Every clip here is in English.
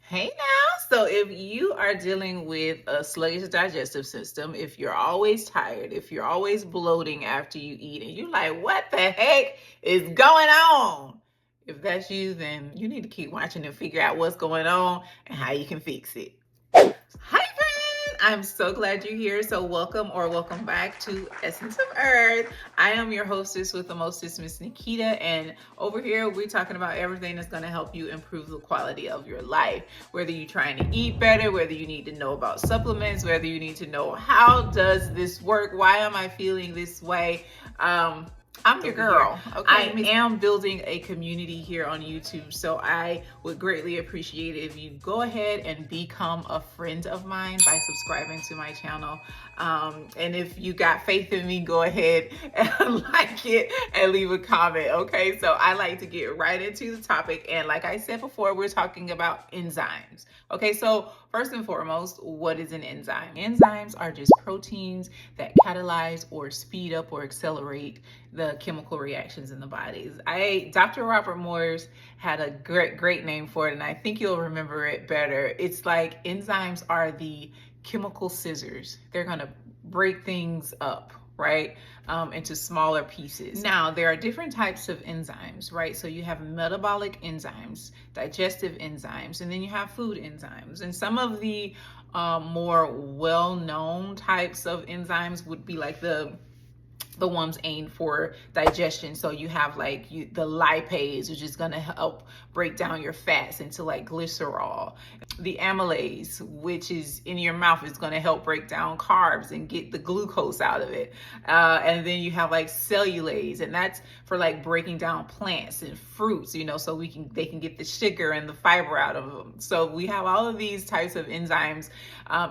Hey now, so if you are dealing with a sluggish digestive system, if you're always tired, if you're always bloating after you eat, and you're like, what the heck is going on? If that's you, then you need to keep watching and figure out what's going on and how you can fix it. Hi, friend. I'm so glad you're here. So, welcome back to Essence of Earth. I am your hostess with the mostest, Miss Nikita. And over here, we're talking about everything that's going to help you improve the quality of your life. Whether you're trying to eat better, whether you need to know about supplements, whether you need to know how does this work, why am I feeling this way? I'm your girl. Okay. I am building a community here on YouTube, so I would greatly appreciate it if you go ahead and become a friend of mine by subscribing to my channel. And if you got faith in me, go ahead and like it and leave a comment. Okay, so I like to get right into the topic. And like I said before, we're talking about enzymes. Okay, so first and foremost, what is an enzyme? Enzymes are just proteins that catalyze or speed up or accelerate the chemical reactions in the bodies. Dr. Robert Morse had a great name for it, and I think you'll remember it better. It's like enzymes are the chemical scissors. They're going to break things up, right, into smaller pieces. Now, there are different types of enzymes, right? So you have metabolic enzymes, digestive enzymes, and then you have food enzymes. And some of the more well-known types of enzymes would be like the ones aimed for digestion. So you have like the lipase, which is going to help break down your fats into like glycerol. The amylase, which is in your mouth, is going to help break down carbs and get the glucose out of it. And then you have like cellulase, and that's for like breaking down plants and fruits, so they can get the sugar and the fiber out of them. So we have all of these types of enzymes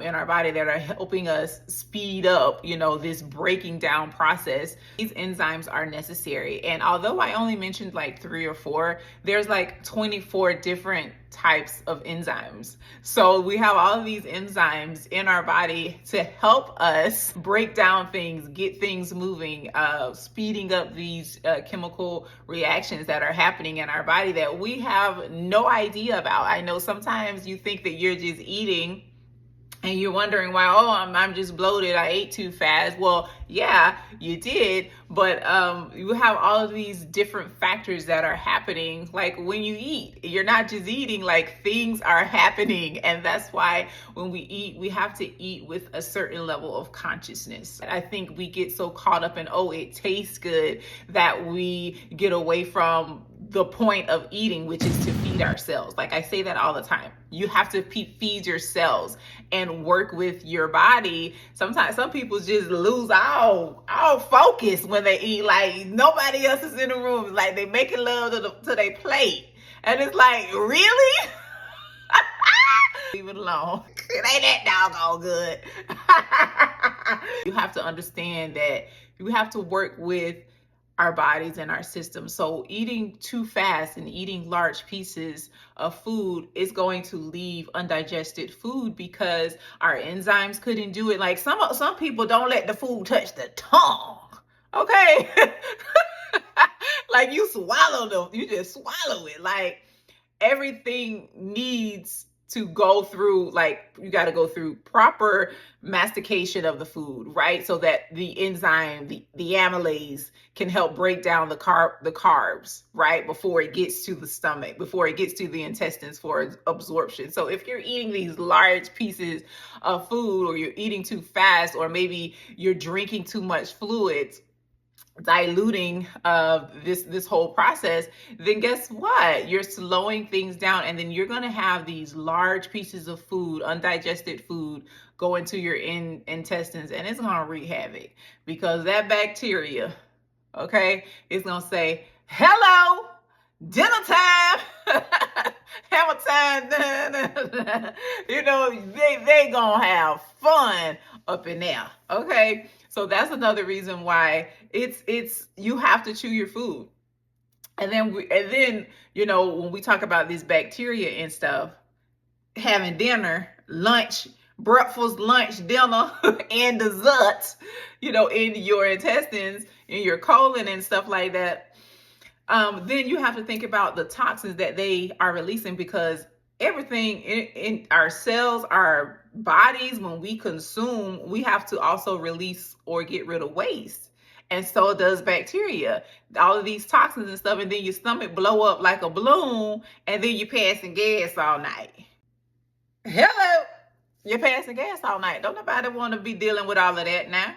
in our body that are helping us speed up, this breaking down process. These enzymes are necessary. And although I only mentioned like 3 or 4, there's like 24 different types of enzymes. So we have all of these enzymes in our body to help us break down things, get things moving, speeding up these chemical reactions that are happening in our body that we have no idea about. I know sometimes you think that you're just eating and you're wondering why, I'm just bloated, I ate too fast. Well, yeah, you did, but you have all of these different factors that are happening. Like when you eat, you're not just eating, like things are happening. And that's why when we eat, we have to eat with a certain level of consciousness. I think we get so caught up in, it tastes good, that we get away from the point of eating, which is to feed ourselves. Like I say that all the time. You have to feed your cells and work with your body. Sometimes some people just lose all focus when they eat. Like nobody else is in the room. Like they making love to their plate. And it's like, really? Leave it alone. It ain't that doggone good. You have to understand that you have to work with our bodies and our system. So eating too fast and eating large pieces of food is going to leave undigested food because our enzymes couldn't do it. Like some people don't let the food touch the tongue. Okay. Like you swallow them, you just swallow it. Like everything needs to go through, like you got to go through proper mastication of the food, right? So that the enzyme, the amylase can help break down the carbs, right? Before it gets to the stomach, before it gets to the intestines for absorption. So if you're eating these large pieces of food, or you're eating too fast, or maybe you're drinking too much fluids, diluting this whole process, then guess what? You're slowing things down, and then you're going to have these large pieces of food, undigested food, go into your intestines, and it's going to wreak havoc because that bacteria, okay, it's going to say, hello, dinner time. Hammer time. They gonna have fun up in there. Okay, so that's another reason why it's you have to chew your food. And then when we talk about this bacteria and stuff, having dinner, lunch, breakfast, lunch, dinner, and desserts, in your intestines, in your colon and stuff like that, then you have to think about the toxins that they are releasing, because everything in our cells, our bodies, when we consume, we have to also release or get rid of waste. And so does bacteria, all of these toxins and stuff. And then your stomach blow up like a balloon, and then you're passing gas all night. Hello, you're passing gas all night. Don't nobody want to be dealing with all of that now.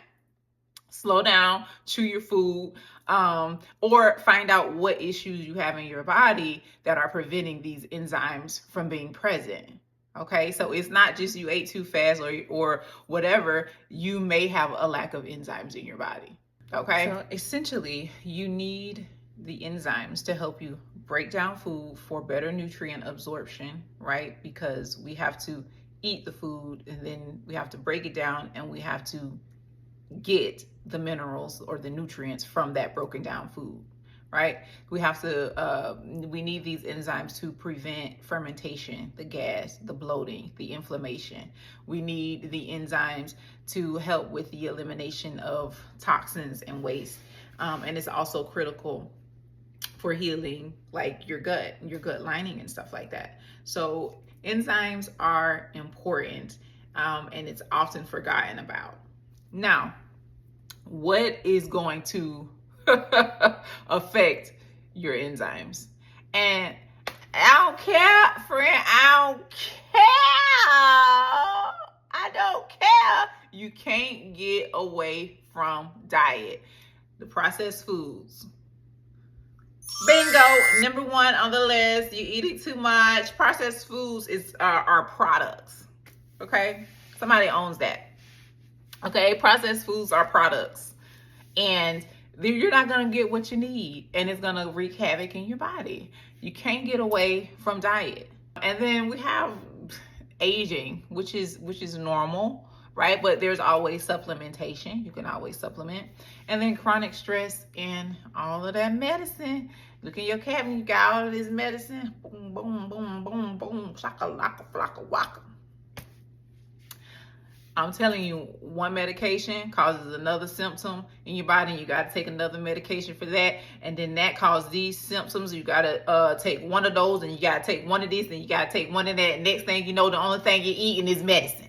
Slow down, chew your food, or find out what issues you have in your body that are preventing these enzymes from being present. Okay, so it's not just you ate too fast or whatever. You may have a lack of enzymes in your body. Okay, so essentially, you need the enzymes to help you break down food for better nutrient absorption, right? Because we have to eat the food, and then we have to break it down, and we have to get the minerals or the nutrients from that broken down food, right? We have to, we need these enzymes to prevent fermentation, the gas, the bloating, the inflammation. We need the enzymes to help with the elimination of toxins and waste. And it's also critical for healing, like your gut lining and stuff like that. So enzymes are important, and it's often forgotten about. Now, what is going to affect your enzymes? And I don't care, friend. I don't care. You can't get away from diet. The processed foods. Bingo, number one on the list. You're eating too much. Processed foods are products. Okay? Somebody owns that. Okay, processed foods are products, and you're not going to get what you need, and it's going to wreak havoc in your body. You can't get away from diet. And then we have aging, which is normal, right? But there's always supplementation. You can always supplement. And then chronic stress and all of that medicine. Look in your cabinet, you got all of this medicine. Boom, boom, boom, boom, boom, shaka, laka, flaka, waka. I'm telling you, one medication causes another symptom in your body, and you got to take another medication for that. And then that causes these symptoms. You got to take one of those, and you got to take one of this, and you got to take one of that. And next thing you know, the only thing you're eating is medicine.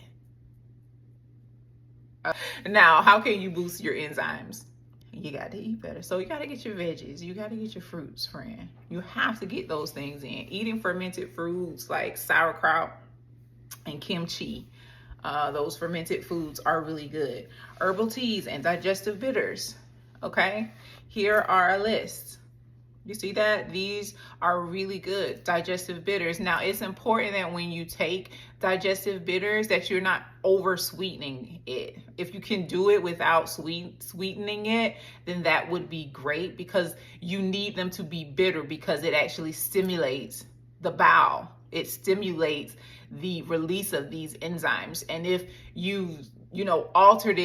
Now, how can you boost your enzymes? You got to eat better. So you got to get your veggies. You got to get your fruits, friend. You have to get those things in. Eating fermented fruits like sauerkraut and kimchi. Those fermented foods are really good. Herbal teas and digestive bitters. Okay, here are a list. You see that? These are really good digestive bitters. Now, it's important that when you take digestive bitters that you're not over sweetening it. If you can do it without sweetening it, then that would be great, because you need them to be bitter, because it actually stimulates the bowel. It stimulates the release of these enzymes. And if you altered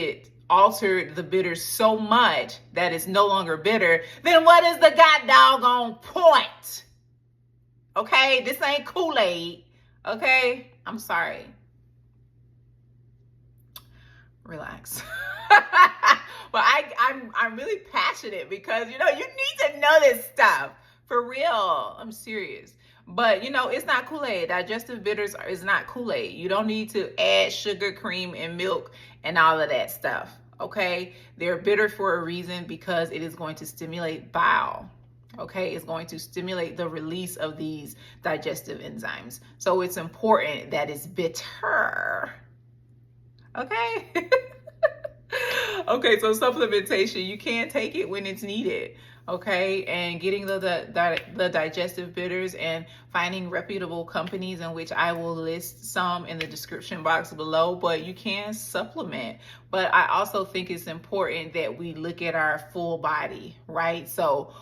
the bitter so much that it's no longer bitter, then what is the god doggone point? Okay, this ain't Kool-Aid. Okay, I'm sorry. Relax. But I'm really passionate, because you need to know this stuff for real. I'm serious. But it's not Kool-Aid. Digestive bitters is not Kool-Aid. You don't need to add sugar, cream, and milk and all of that stuff. Okay, they're bitter for a reason, because it is going to stimulate bile. Okay, it's going to stimulate the release of these digestive enzymes. So it's important that it's bitter. Okay. Okay, so supplementation, you can take it when it's needed. Okay, and getting the digestive bitters and finding reputable companies, in which I will list some in the description box below, but you can supplement. But I also think it's important that we look at our full body, right? So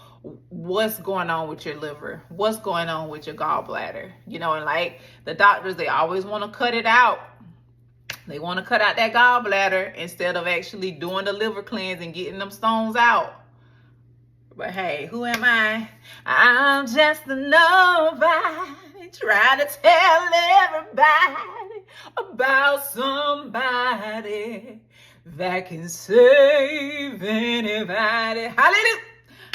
what's going on with your liver? What's going on with your gallbladder? And like the doctors, they always want to cut it out. They want to cut out that gallbladder instead of actually doing the liver cleanse and getting them stones out. But hey, who am I? I'm just a nobody trying to tell everybody about somebody that can save anybody. Hallelujah.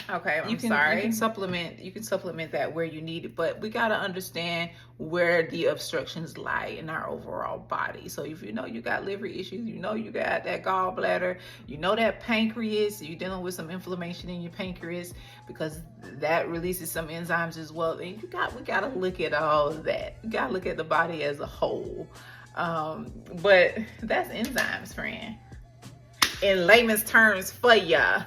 Okay, I'm sorry. You can supplement that where you need it, but we got to understand where the obstructions lie in our overall body. So if you know you got liver issues, you know you got that gallbladder, you know that pancreas, you're dealing with some inflammation in your pancreas because that releases some enzymes as well. And we got to look at all of that. We got to look at the body as a whole. But that's enzymes, friend. In layman's terms for ya.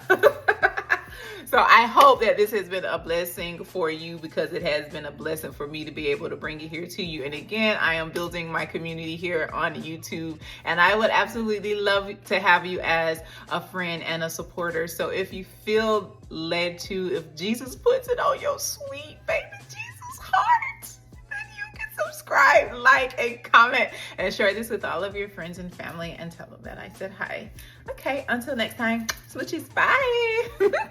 So I hope that this has been a blessing for you, because it has been a blessing for me to be able to bring it here to you. And again, I am building my community here on YouTube, and I would absolutely love to have you as a friend and a supporter. So if you feel led to, if Jesus puts it on your sweet baby Jesus heart, then you can subscribe, like, and comment, and share this with all of your friends and family, and tell them that I said hi. Okay, until next time, switchies, bye.